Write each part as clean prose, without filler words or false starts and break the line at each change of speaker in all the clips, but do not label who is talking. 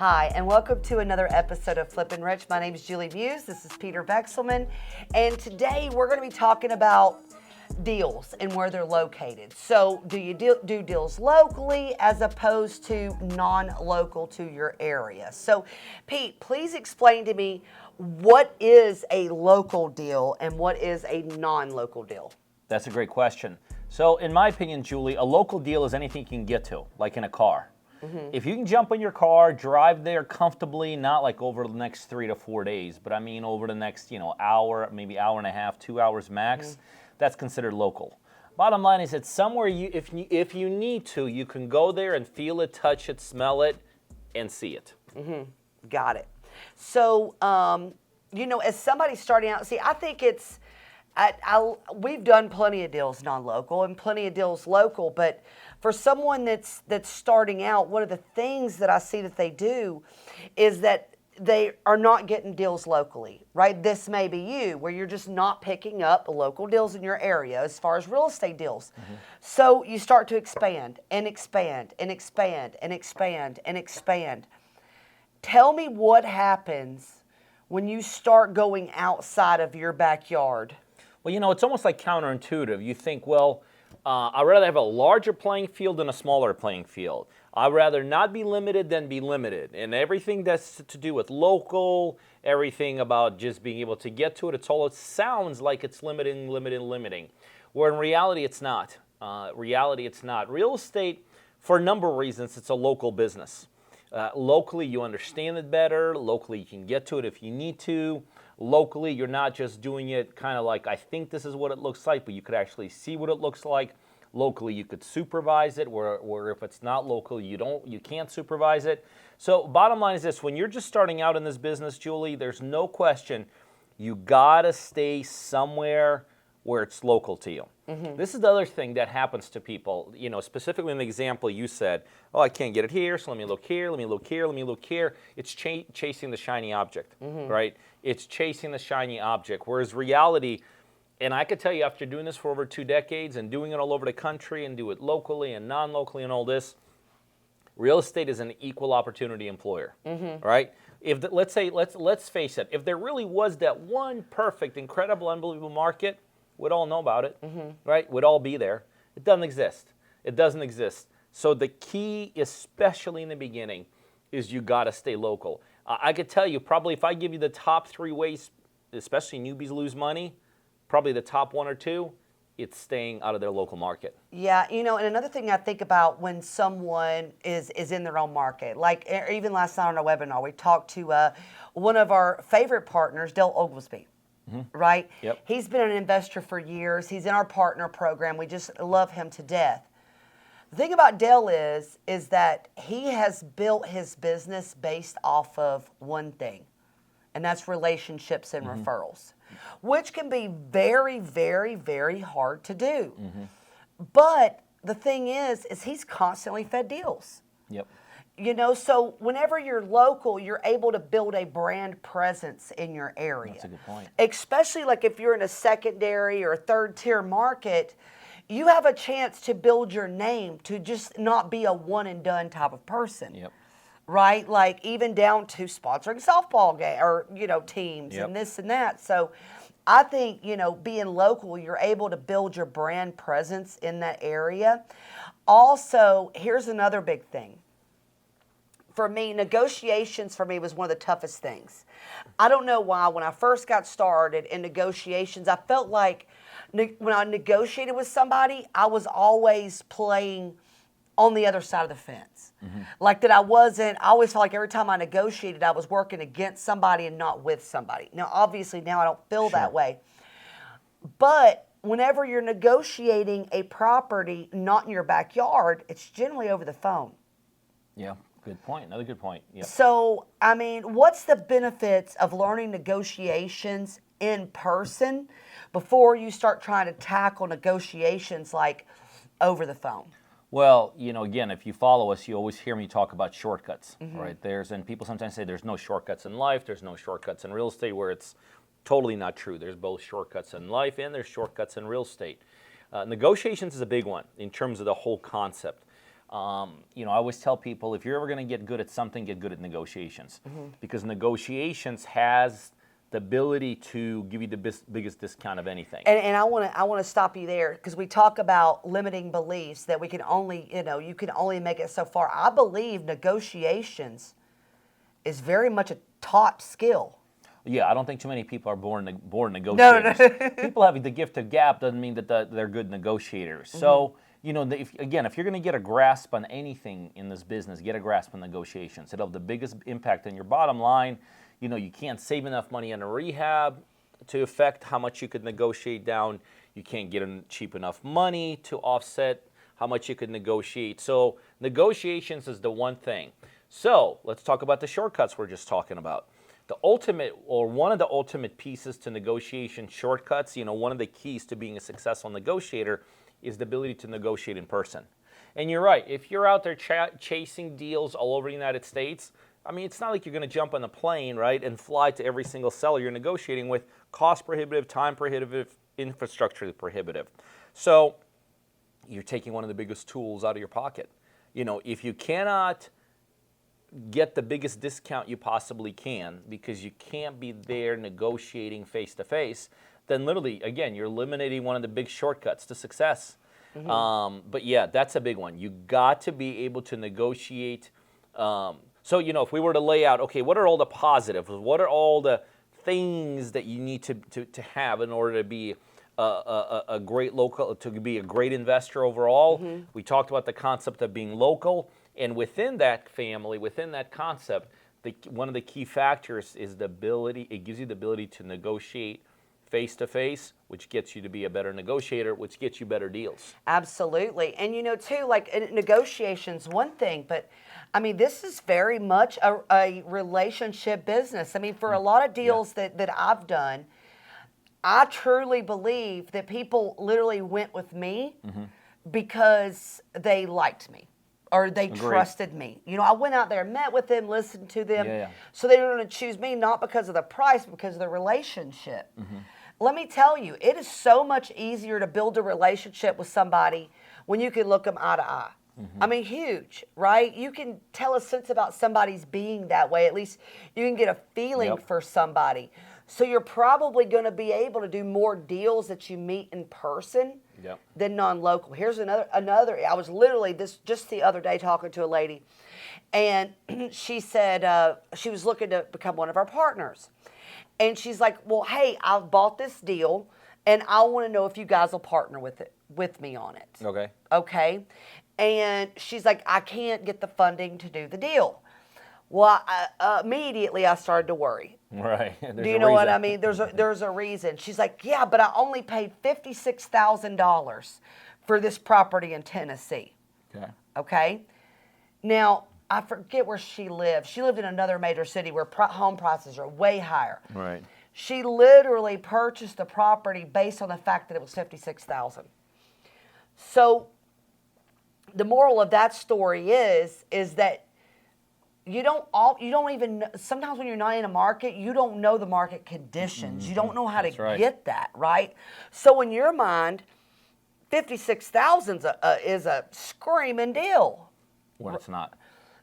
Hi, and welcome to another episode of Flippin' Rich. My name is Julie Muse. This is Peter Vekselman, and today we're going to be talking about deals and where they're located. So, do you do deals locally as opposed to non-local to your area? So, Pete, please explain to me what is a local deal and what is a non-local deal?
That's a great question. So, in my opinion, Julie, a local deal is anything you can get to, like in a car. If you can jump in your car, drive there comfortably, not like over the next 3 to 4 days, but I mean over the next, hour, maybe hour and a half, 2 hours max, that's considered local. Bottom line is it's somewhere if you need to, you can go there and feel it, touch it, smell it, and see it.
Got it. So, as somebody starting out, I think it's, we've done plenty of deals non-local and plenty of deals local, but for someone that's starting out, one of the things that I see that they do is that they are not getting deals locally, right? This may be you, where you're just not picking up local deals in your area as far as real estate deals. So you start to expand and expand and expand and expand and expand. Tell me what happens when you start going outside of your backyard.
Well, it's almost like counterintuitive. You think, I'd rather have a larger playing field than a smaller playing field. I'd rather not be limited than be limited. And everything that's to do with local, everything about just being able to get to it, it sounds like it's limiting. Where in reality, it's not. Real estate, for a number of reasons, it's a local business. Locally, you understand it better. Locally, you can get to it if you need to. Locally, you're not just doing it kind of like, I think this is what it looks like, but you could actually see what it looks like. Locally, you could supervise it, where if it's not local, you can't supervise it. So bottom line is this, when you're just starting out in this business, Julie, there's no question, you gotta stay somewhere where it's local to you. This is the other thing that happens to people, specifically in the example you said, I can't get it here, so let me look here, let me look here, let me look here. It's chasing the shiny object, right? It's chasing the shiny object, whereas reality, and I could tell you after doing this for over 2 decades and doing it all over the country and do it locally and non-locally and all this, real estate is an equal opportunity employer, right? Let's face it, if there really was that one perfect, incredible, unbelievable market, we'd all know about it, right? We'd all be there. It doesn't exist. So the key, especially in the beginning, is you got to stay local. I could tell you probably if I give you the top 3 ways, especially newbies lose money, probably the top 1 or 2, it's staying out of their local market.
Yeah, and another thing I think about when someone is in their own market, like even last night on our webinar, we talked to one of our favorite partners, Dale Oglesby. Right?
Yep.
He's been an investor for years. He's in our partner program. We just love him to death. The thing about Dale is that he has built his business based off of one thing, and that's relationships and referrals, which can be very, very, very hard to do. But the thing is he's constantly fed deals.
Yep.
So whenever you're local, you're able to build a brand presence in your area.
That's a good point.
Especially like if you're in a secondary or third tier market, you have a chance to build your name to just not be a one and done type of person.
Yep.
Right? Like even down to sponsoring softball game or, teams
Yep.
and this and that. So I think, being local, you're able to build your brand presence in that area. Also, here's another big thing. For me, negotiations for me was one of the toughest things. I don't know why. When I first got started in negotiations, I felt like when I negotiated with somebody, I was always playing on the other side of the fence. Like that I always felt like every time I negotiated, I was working against somebody and not with somebody. Now, obviously, now I don't feel that way. But whenever you're negotiating a property not in your backyard, it's generally over the phone.
Yeah. Good point. Another good point. Yep.
So, what's the benefits of learning negotiations in person before you start trying to tackle negotiations like over the phone?
Well, again, if you follow us, you always hear me talk about shortcuts, right? And people sometimes say there's no shortcuts in life, there's no shortcuts in real estate, where it's totally not true. There's both shortcuts in life and there's shortcuts in real estate. Negotiations is a big one in terms of the whole concept. I always tell people, if you're ever going to get good at something, get good at negotiations, because negotiations has the ability to give you the biggest discount of anything.
And I want to stop you there, because we talk about limiting beliefs that we can only, you can only make it so far. I believe negotiations is very much a taught skill.
Yeah, I don't think too many people are born negotiators.
No.
People having the gift of gab doesn't mean that they're good negotiators. So, if you're going to get a grasp on anything in this business, get a grasp on negotiations. It'll have the biggest impact on your bottom line. You can't save enough money on a rehab to affect how much you could negotiate down. You can't get cheap enough money to offset how much you could negotiate. So negotiations is the one thing. So let's talk about the shortcuts we're just talking about. The ultimate, or one of the ultimate pieces to negotiation shortcuts, one of the keys to being a successful negotiator is the ability to negotiate in person. And you're right, if you're out there chasing deals all over the United States, it's not like you're going to jump on a plane, right, and fly to every single seller you're negotiating with. Cost prohibitive, time prohibitive, infrastructure prohibitive. So you're taking one of the biggest tools out of your pocket. If you cannot get the biggest discount you possibly can because you can't be there negotiating face to face, then literally, again, you're eliminating one of the big shortcuts to success. But yeah, that's a big one. You got to be able to negotiate. So, if we were to lay out, okay, what are all the positives? What are all the things that you need to have in order to be a great local, to be a great investor overall? We talked about the concept of being local. And within that family, within that concept, one of the key factors is the ability, it gives you the ability to negotiate face to face, which gets you to be a better negotiator, which gets you better deals.
Absolutely. And too, like negotiations, one thing, but this is very much a relationship business. For a lot of deals that I've done, I truly believe that people literally went with me because they liked me. Or they trusted me. I went out there, met with them, listened to them. So they were going to choose me not because of the price, but because of the relationship. Let me tell you, it is so much easier to build a relationship with somebody when you can look them eye to eye. Huge, right? You can tell a sense about somebody's being that way. At least you can get a feeling for somebody. So you're probably going to be able to do more deals that you meet in person than non-local. Here's another. I was literally just the other day talking to a lady, and she said she was looking to become one of our partners. And she's like, well, hey, I've bought this deal, and I want to know if you guys will partner with me on it. Okay. And she's like, I can't get the funding to do the deal. Well, immediately I started to worry.
Right.
Do you know what I mean? There's a reason. She's like, yeah, but I only paid $56,000 for this property in Tennessee. Okay. Now, I forget where she lived. She lived in another major city where home prices are way higher.
Right.
She literally purchased the property based on the fact that it was $56,000. So the moral of that story is that you don't even, sometimes when you're not in a market, you don't know the market conditions. You don't know how to get that, right? So in your mind, $56,000 is a screaming deal.
When it's not.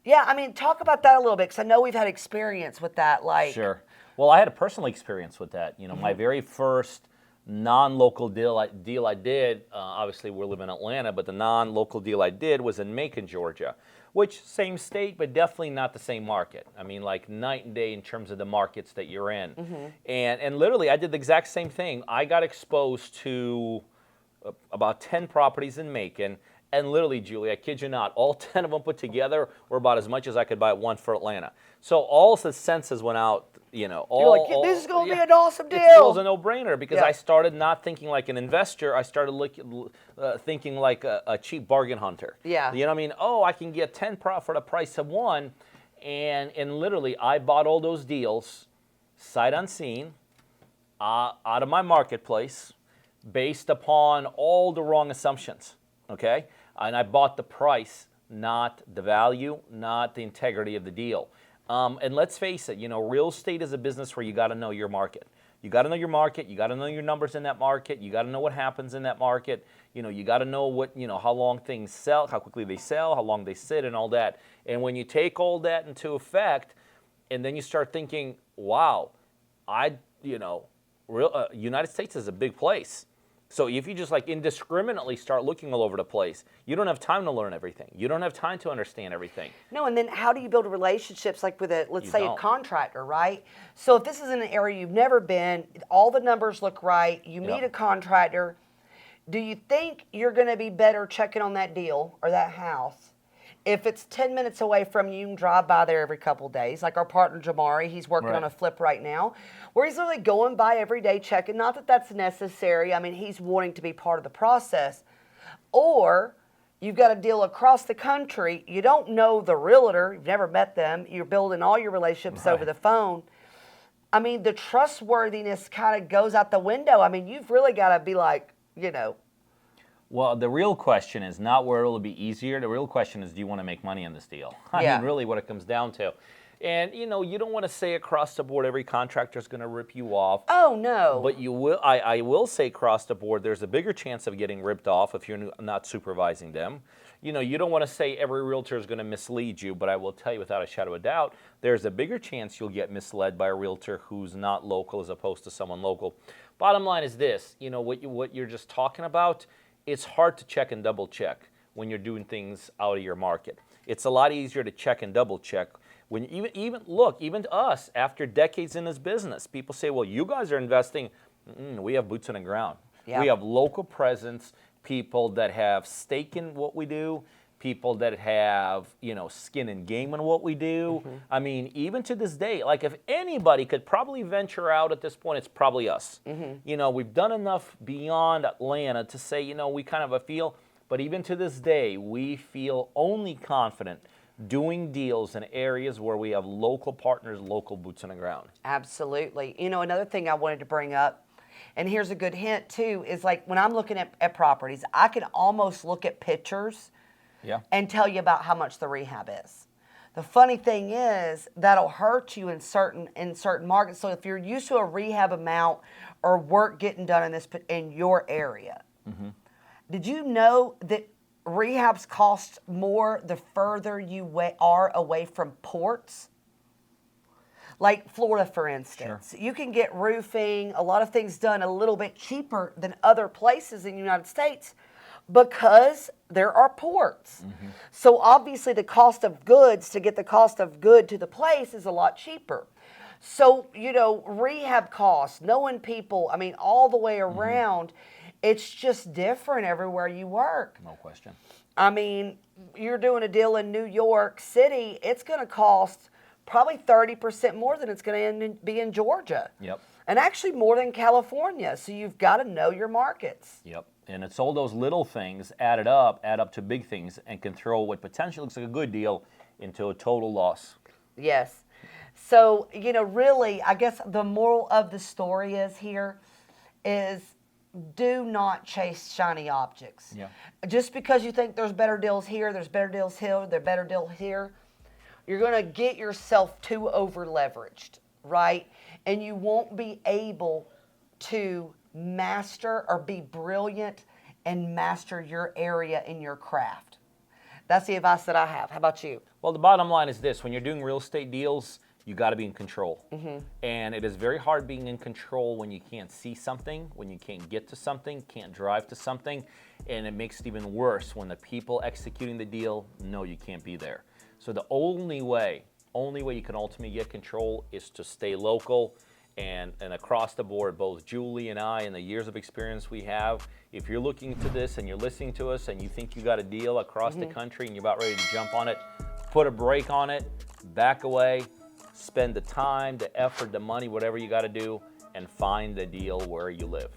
Yeah, talk about that a little bit, because I know we've had experience with that.
Sure. Well, I had a personal experience with that. My very first non-local deal I did, obviously we live in Atlanta, but the non-local deal I did was in Macon, Georgia, which same state, but definitely not the same market. Like night and day in terms of the markets that you're in. And literally I did the exact same thing. I got exposed to about 10 properties in Macon. And literally, Julie, I kid you not, all 10 of them put together were about as much as I could buy one for Atlanta. So all the senses went out,
You're like, this is going to be an awesome deal.
It was a no-brainer because I started not thinking like an investor. I started thinking like a cheap bargain hunter.
Yeah.
You know what I mean? Oh, I can get 10 for the price of one. And literally, I bought all those deals sight unseen out of my marketplace based upon all the wrong assumptions. Okay? And I bought the price, not the value, not the integrity of the deal. And let's face it, real estate is a business where you got to know your market. You got to know your market. You got to know your numbers in that market. You got to know what happens in that market. You got to know how long things sell, how quickly they sell, how long they sit, and all that. And when you take all that into effect, and then you start thinking, wow, United States is a big place. So if you just like indiscriminately start looking all over the place, you don't have time to learn everything. You don't have time to understand everything.
No, and then how do you build relationships like with let's say
don't.
a contractor, right? So if this is in an area you've never been, all the numbers look right, you meet a contractor, do you think you're going to be better checking on that deal or that house if it's 10 minutes away from you, you can drive by there every couple of days? Like our partner Jamari, he's working on a flip right now where he's literally going by every day checking. Not that that's necessary. I mean, he's wanting to be part of the process. Or you've got a deal across the country. You don't know the realtor. You've never met them. You're building all your relationships over the phone. I mean, the trustworthiness kind of goes out the window. I mean, you've really got to be like,
Well, the real question is not where it'll be easier. The real question is, do you want to make money on this deal? I mean, really what it comes down to. And, you don't want to say across the board every contractor is going to rip you off.
Oh, no.
But you will. I will say across the board, there's a bigger chance of getting ripped off if you're not supervising them. You don't want to say every realtor is going to mislead you, but I will tell you without a shadow of a doubt, there's a bigger chance you'll get misled by a realtor who's not local as opposed to someone local. Bottom line is this, what you're just talking about, it's hard to check and double check when you're doing things out of your market. It's a lot easier to check and double check when even to us after decades in this business. People say, "Well, you guys are investing." We have boots on the ground. Yeah. We have local presence, people that have stake in what we do, people that have skin and game in what we do. I mean, even to this day, like if anybody could probably venture out at this point, it's probably us. We've done enough beyond Atlanta to say we kind of a feel. But even to this day, we feel only confident doing deals in areas where we have local partners, local boots on the ground.
Absolutely. Another thing I wanted to bring up, and here's a good hint too, is like when I'm looking at properties, I can almost look at pictures and tell you about how much the rehab is. The funny thing is that'll hurt you in certain markets. So if you're used to a rehab amount or work getting done in your area, did you know that rehabs cost more the further you are away from ports? Like Florida, for instance. You can get roofing, a lot of things done a little bit cheaper than other places in the United States because there are ports. So obviously the cost of goods, to get the cost of good to the place, is a lot cheaper. So, rehab costs, knowing people, I mean, all the way around, it's just different everywhere you work.
No question.
I mean, you're doing a deal in New York City, it's going to cost probably 30% more than it's going to be in Georgia. And actually more than California. So you've got to know your markets.
And it's all those little things add up to big things, and can throw what potentially looks like a good deal into a total loss.
Yes. So, really, I guess the moral of the story is do not chase shiny objects. Just because you think there's better deals here, there's better deals here, there's better deal here, you're going to get yourself too over leveraged, right? And you won't be able to master or be brilliant and master your area in your craft. That's the advice that I have. How about you?
Well, the bottom line is this: when you're doing real estate deals, you got to be in control. And it is very hard being in control when you can't see something, when you can't get to something, can't drive to something. And it makes it even worse when the people executing the deal know you can't be there. So the only way you can ultimately get control is to stay local. And across the board, both Julie and I, and the years of experience we have, if you're looking to this and you're listening to us and you think you got a deal across the country and you're about ready to jump on it, put a brake on it, back away, spend the time, the effort, the money, whatever you got to do, and find the deal where you live.